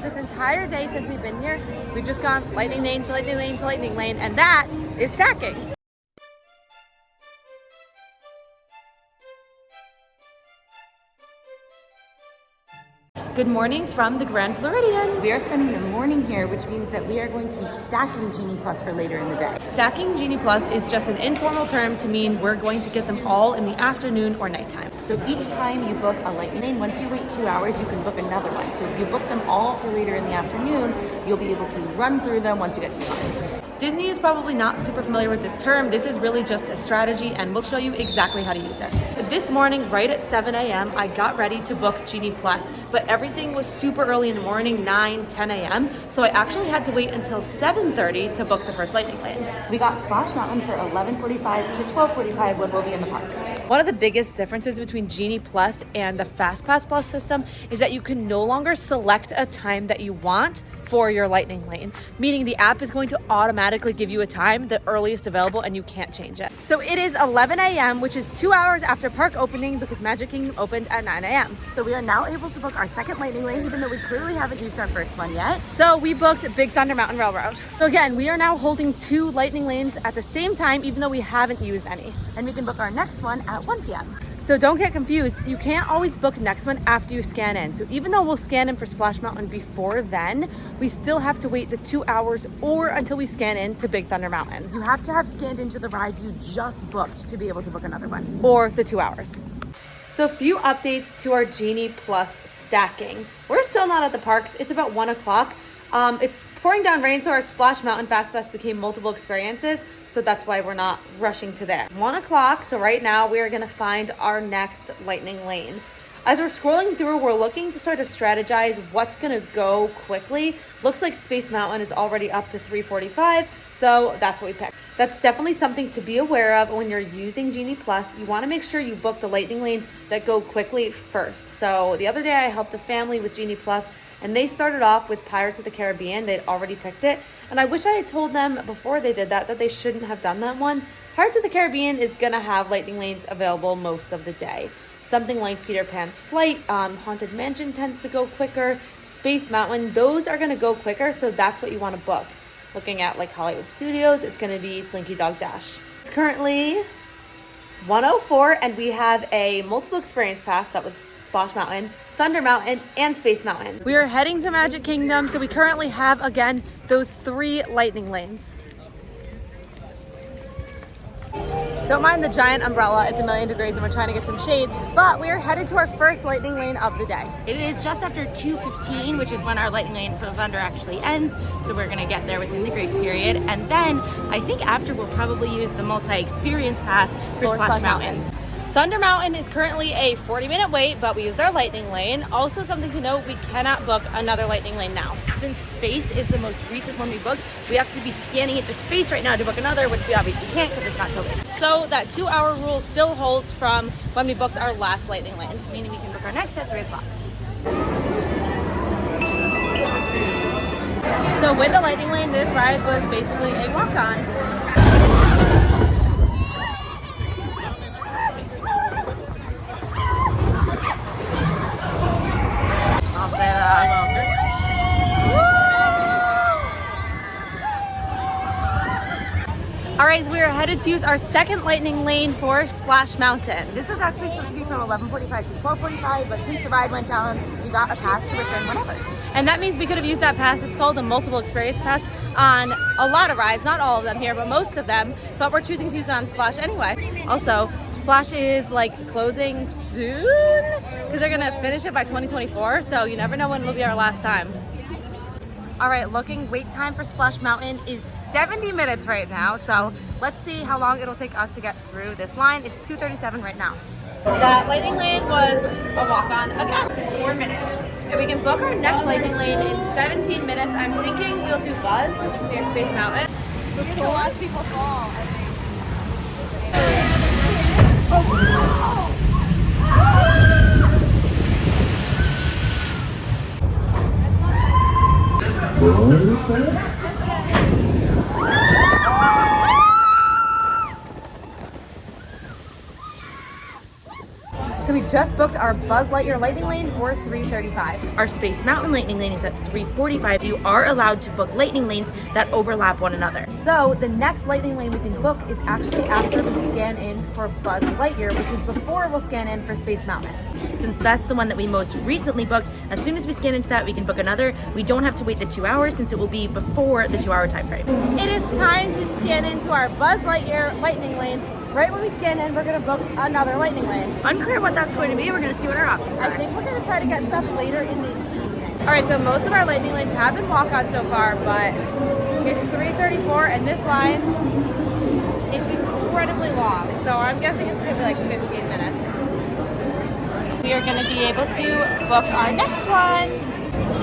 This entire day since we've been here, we've just gone lightning lane to lightning lane to lightning lane, and that is stacking. Good morning from the Grand Floridian. We are spending the morning here, which means that we are going to be stacking Genie Plus for later in the day. Stacking Genie Plus is just an informal term to mean we're going to get them all in the afternoon or nighttime. So each time you book a lightning lane, once you wait 2 hours, you can book another one. So if you book them all for later in the afternoon, you'll be able to run through them once you get to the park. Disney is probably not super familiar with this term. This is really just a strategy, and we'll show you exactly how to use it. This morning, right at 7 a.m., I got ready to book Genie Plus, but everything was super early in the morning, 9, 10 a.m., so I actually had to wait until 7:30 to book the first lightning lane. We got Splash Mountain for 11:45 to 12:45 when we'll be in the park. One of the biggest differences between Genie Plus and the FastPass Plus system is that you can no longer select a time that you want for your lightning lane, meaning the app is going to automatically give you a time, the earliest available, and you can't change it. So it is 11 a.m., which is 2 hours after park opening because Magic Kingdom opened at 9 a.m. So we are now able to book our second lightning lane, even though we clearly haven't used our first one yet. So we booked Big Thunder Mountain Railroad. So again, we are now holding 2 lightning lanes at the same time, even though we haven't used any. And we can book our next one at 1 p.m. So don't get confused. You can't always book next one after you scan in. So even though we'll scan in for Splash Mountain before then, we still have to wait the 2 hours or until we scan in to Big Thunder Mountain. You have to have scanned into the ride you just booked to be able to book another one. Or the 2 hours. So a few updates to our Genie Plus stacking. We're still not at the parks. It's about 1 o'clock. It's pouring down rain, so our Splash Mountain Fast Pass became multiple experiences, so that's why we're not rushing to there. 1 o'clock, so right now we are going to find our next lightning lane. As we're scrolling through, we're looking to sort of strategize what's going to go quickly. Looks like Space Mountain is already up to 3:45, so that's what we picked. That's definitely something to be aware of when you're using Genie Plus. You want to make sure you book the lightning lanes that go quickly first. So the other day I helped a family with Genie Plus, and they started off with Pirates of the Caribbean. They'd already picked it. And I wish I had told them before they did that they shouldn't have done that one. Pirates of the Caribbean is going to have lightning lanes available most of the day. Something like Peter Pan's Flight, Haunted Mansion tends to go quicker. Space Mountain, those are going to go quicker, so that's what you want to book. Looking at like Hollywood Studios, it's going to be Slinky Dog Dash. It's currently 1:04, and we have a multiple experience pass that was Splash Mountain, Thunder Mountain, and Space Mountain. We are heading to Magic Kingdom, so we currently have, again, those 3 lightning lanes. Don't mind the giant umbrella, it's 1,000,000 degrees and we're trying to get some shade, but we are headed to our first lightning lane of the day. It is just after 2:15, which is when our lightning lane for Thunder actually ends, so we're gonna get there within the grace period. And then I think after we'll probably use the multi-experience pass for Splash Mountain. Thunder Mountain is currently a 40-minute wait, but we used our lightning lane. Also something to note, we cannot book another lightning lane now. Since Space is the most recent one we booked, we have to be scanning into Space right now to book another, which we obviously can't because it's not open. So that 2-hour rule still holds from when we booked our last lightning lane. Meaning we can book our next at 3 o'clock. So with the lightning lane, this ride was basically a walk-on. I'll say that I love it. All right, so we are headed to use our second lightning lane for Splash Mountain. This was actually supposed to be from 11:45 to 12:45, but since the ride went down, we got a pass to return whenever. And that means we could have used that pass. It's called a multiple experience pass on a lot of rides, not all of them here, but most of them, but we're choosing to use it on Splash anyway. Also, Splash is like closing soon because they're gonna finish it by 2024, so you never know when it'll be our last time. All right, wait time for Splash Mountain is 70 minutes right now, so let's see how long it'll take us to get through this line. It's 2:37 right now. That lightning lane was a walk-on again. 4 minutes. And we can book our next lightning lane in 17 minutes. I'm thinking we'll do Buzz because it's near Space Mountain. We're going to watch people fall, I think. so we just booked our Buzz Lightyear Lightning Lane for 3:35. Our Space Mountain Lightning Lane is at 3:45. So you are allowed to book lightning lanes that overlap one another. So the next lightning lane we can book is actually after we scan in for Buzz Lightyear, which is before we'll scan in for Space Mountain. Since that's the one that we most recently booked, as soon as we scan into that, we can book another. We don't have to wait the 2 hours since it will be before the 2 hour time frame. It is time to scan into our Buzz Lightyear Lightning Lane. Right when we scan in, we're gonna book another lightning lane. Unclear what that's going to be. We're gonna see what our options are. I think we're gonna try to get stuff later in the evening. All right, so most of our lightning lanes have been walk-on so far, but it's 3:34 and this line is incredibly long. So I'm guessing it's gonna be like 15 minutes. We are gonna be able to book our next one.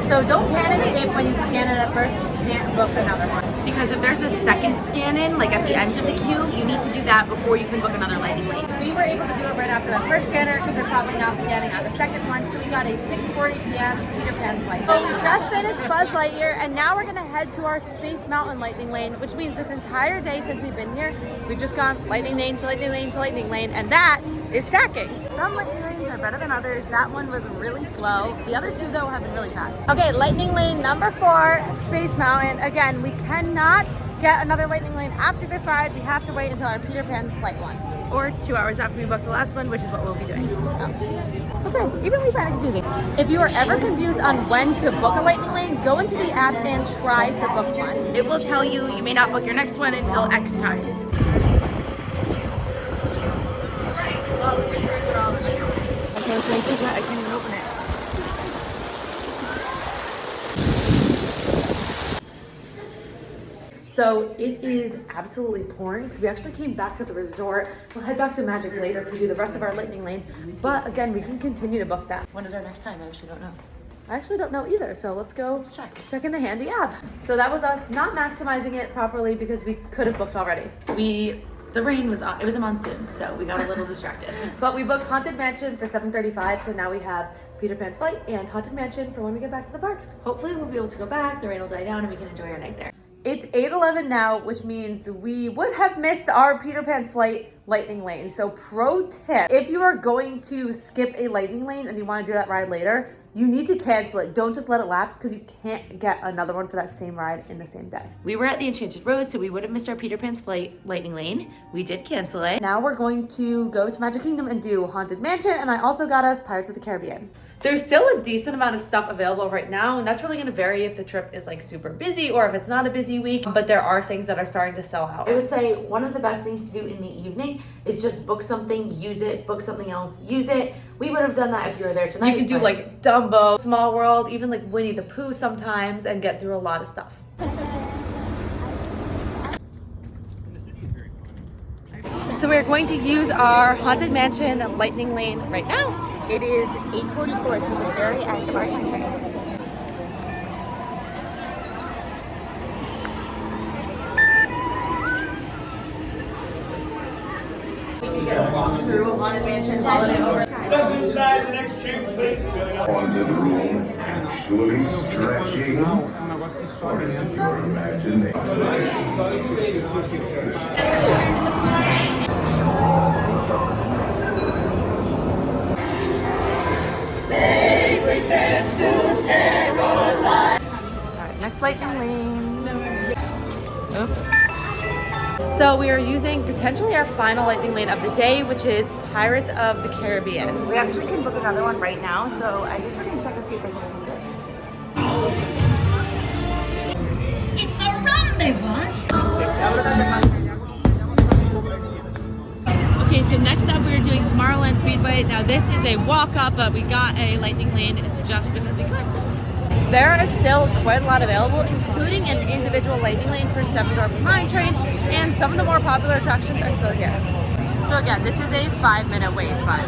So don't panic if when you scan it at first, you can't book another one. Because if there's a second scan in, like at the end of the queue, you need to do that before you can book another lightning lane. We were able to do it right after that first scanner because they're probably now scanning on the second one. So we got a 6:40 p.m. Peter Pan's flight. So we just finished Buzz Lightyear and now we're gonna head to our Space Mountain Lightning Lane, which means this entire day since we've been here, we've just gone lightning lane to lightning lane to lightning lane, and that is stacking. Some lightning lanes are better than others. That one was really slow. The other two though have been really fast. Okay, lightning lane number 4, Space Mountain. Again, we cannot get another lightning lane after this ride. We have to wait until our Peter Pan flight one. Or 2 hours after we book the last one, which is what we'll be doing. Oh. Okay, even we find it confusing. If you are ever confused on when to book a lightning lane, go into the app and try to book one. It will tell you you may not book your next one until X time. I can't even open it. So it is absolutely pouring. So we actually came back to the resort. We'll head back to Magic later to do the rest of our lightning lanes. But again, we can continue to book that. When is our next time? I actually don't know. I actually don't know either. So let's go check in the handy app. So that was us not maximizing it properly because we could have booked already. The rain was on. It was a monsoon, so we got a little distracted. But we booked Haunted Mansion for 7:35, so now we have Peter Pan's flight and Haunted Mansion for when we get back to the parks. Hopefully we'll be able to go back, the rain will die down, and we can enjoy our night there. It's 8:11 now, which means we would have missed our Peter Pan's flight lightning lane. So pro tip, if you are going to skip a lightning lane and you want to do that ride later, you need to cancel it. Don't just let it lapse because you can't get another one for that same ride in the same day. We were at the Enchanted Rose, so we would have missed our Peter Pan's flight lightning lane. We did cancel it. Now we're going to go to Magic Kingdom and do Haunted Mansion, and I also got us Pirates of the Caribbean. There's still a decent amount of stuff available right now, and that's really going to vary if the trip is like super busy or if it's not a busy week, but there are things that are starting to sell out. I would say one of the best things to do in the evening is just book something, use it, book something else, use it. We would have done that if you were there tonight. You can do like Dumbo, Small World, even like Winnie the Pooh sometimes, and get through a lot of stuff. So we're going to use our Haunted Mansion lightning lane right now. It is 8:44, so the very end of our time frame. Walk through Haunted Mansion, holiday over. Step inside the next chamber, please. Haunted room, actually stretching, or is it your imagination? Alright, next lightning lane. Oops. So we are using potentially our final lightning lane of the day, which is Pirates of the Caribbean. We actually can book another one right now, so I guess we're gonna check and see if there's anything good. It's the rum they want! Okay, so next up we're doing Tomorrowland Speedway. Now this is a walk-up, but we got a lightning lane just because we could. There is still quite a lot available, including an individual lightning lane for Seven Dwarfs Mine Train, and some of the more popular attractions are still here. So again, this is a 5-minute wait, but...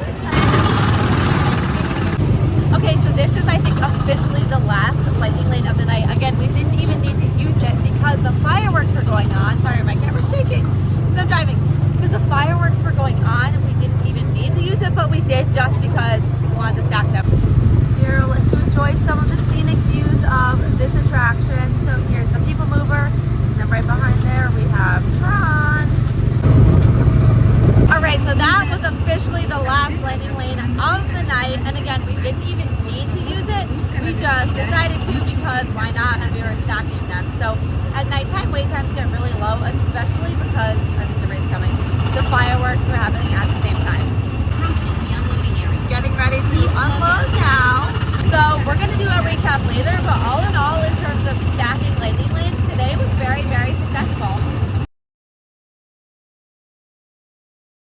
Okay, so this is, I think, officially the last lightning lane of the night. Again, we didn't even need to use it because the fireworks were going on. Sorry, my camera's shaking because I'm driving. Because the fireworks were going on, and we didn't even need to use it, but we did just because we wanted to stack them. Here, we'll let you enjoy some of the scenic views of this attraction. So here's the People Mover, and then right behind there we have Tron. All right, so that was officially the last lightning lane of on and we were stacking them. So at nighttime, wait times get really low, especially because, I think the rain's coming, the fireworks were happening at the